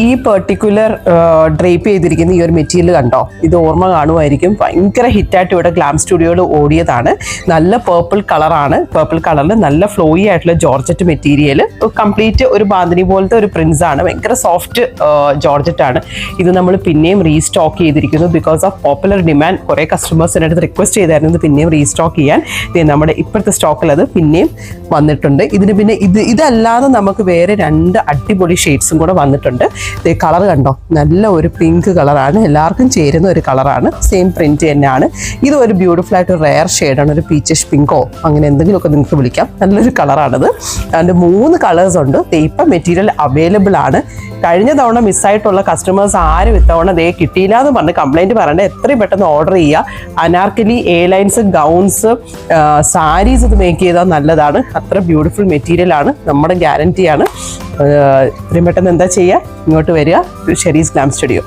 ഈ particular drape ചെയ്തിരിക്കുന്ന ഈ ഒരു മെറ്റീരിയൽ കണ്ടോ, ഇത് ഓർമ്മ കാണുമായിരിക്കും. ഭയങ്കര ഹിറ്റായിട്ട് ഇവിടെ ഗ്ലാം സ്റ്റുഡിയോയിൽ ഓടിയതാണ്. നല്ല പേർപ്പിൾ കളറാണ്. പേർപ്പിൾ കളറിൽ നല്ല ഫ്ലോയി ആയിട്ടുള്ള ജോർജറ്റ് മെറ്റീരിയൽ, കംപ്ലീറ്റ് ഒരു ബാന്തിനി പോലത്തെ ഒരു പ്രിൻസ് ആണ്. ഭയങ്കര സോഫ്റ്റ് ജോർജറ്റ് ആണ്. ഇത് നമ്മൾ പിന്നെയും റീസ്റ്റോക്ക് ചെയ്തിരിക്കുന്നു ബിക്കോസ് ഓഫ് പോപ്പുലർ ഡിമാൻഡ്. കുറേ കസ്റ്റമേഴ്സിൻ്റെ അടുത്ത് റിക്വസ്റ്റ് ചെയ്തായിരുന്നു ഇത് പിന്നെയും റീസ്റ്റോക്ക് ചെയ്യാൻ. നമ്മുടെ ഇപ്പോഴത്തെ സ്റ്റോക്കിൽ അത് പിന്നെയും വന്നിട്ടുണ്ട്. ഇതിന് പിന്നെ ഇതല്ലാതെ നമുക്ക് വേറെ 2 അടിപൊളി ഷെയ്ഡ്സും കൂടെ വന്നിട്ടുണ്ട്. കളർ കണ്ടോ, നല്ല ഒരു പിങ്ക് കളറാണ്, എല്ലാവർക്കും ചേരുന്ന ഒരു കളറാണ്. സെയിം പ്രിന്റ് തന്നെയാണ്. ഇത് ഒരു ബ്യൂട്ടിഫുൾ ആയിട്ട് റെയർ ഷെയ്ഡാണ്, ഒരു പീച്ചിഷ് പിങ്കോ അങ്ങനെ എന്തെങ്കിലുമൊക്കെ നിങ്ങൾക്ക് വിളിക്കാം. നല്ലൊരു കളറാണിത്. അതിൻ്റെ 3 കളേഴ്സ് ഉണ്ട്. ഇപ്പം മെറ്റീരിയൽ അവൈലബിൾ ആണ്. കഴിഞ്ഞ തവണ മിസ്സായിട്ടുള്ള കസ്റ്റമേഴ്സ് ആരും ഇത്തവണ കിട്ടിയില്ല എന്ന് പറഞ്ഞ് കംപ്ലൈൻറ്റ് പറയണ്ട. എത്രയും പെട്ടെന്ന് ഓർഡർ ചെയ്യുക. Anarkali, A lines, gowns, saris ഇത് മേക്ക് ചെയ്താൽ നല്ലതാണ്. അത്ര ബ്യൂട്ടിഫുൾ മെറ്റീരിയൽ ആണ്, നമ്മുടെ ഗ്യാരണ്ടിയാണ്. ഇത്രയും പെട്ടെന്ന് എന്താ ചെയ്യുക, ഇങ്ങോട്ട് വരിക, ഷെരീസ് ഗ്ലാം സ്റ്റുഡിയോ.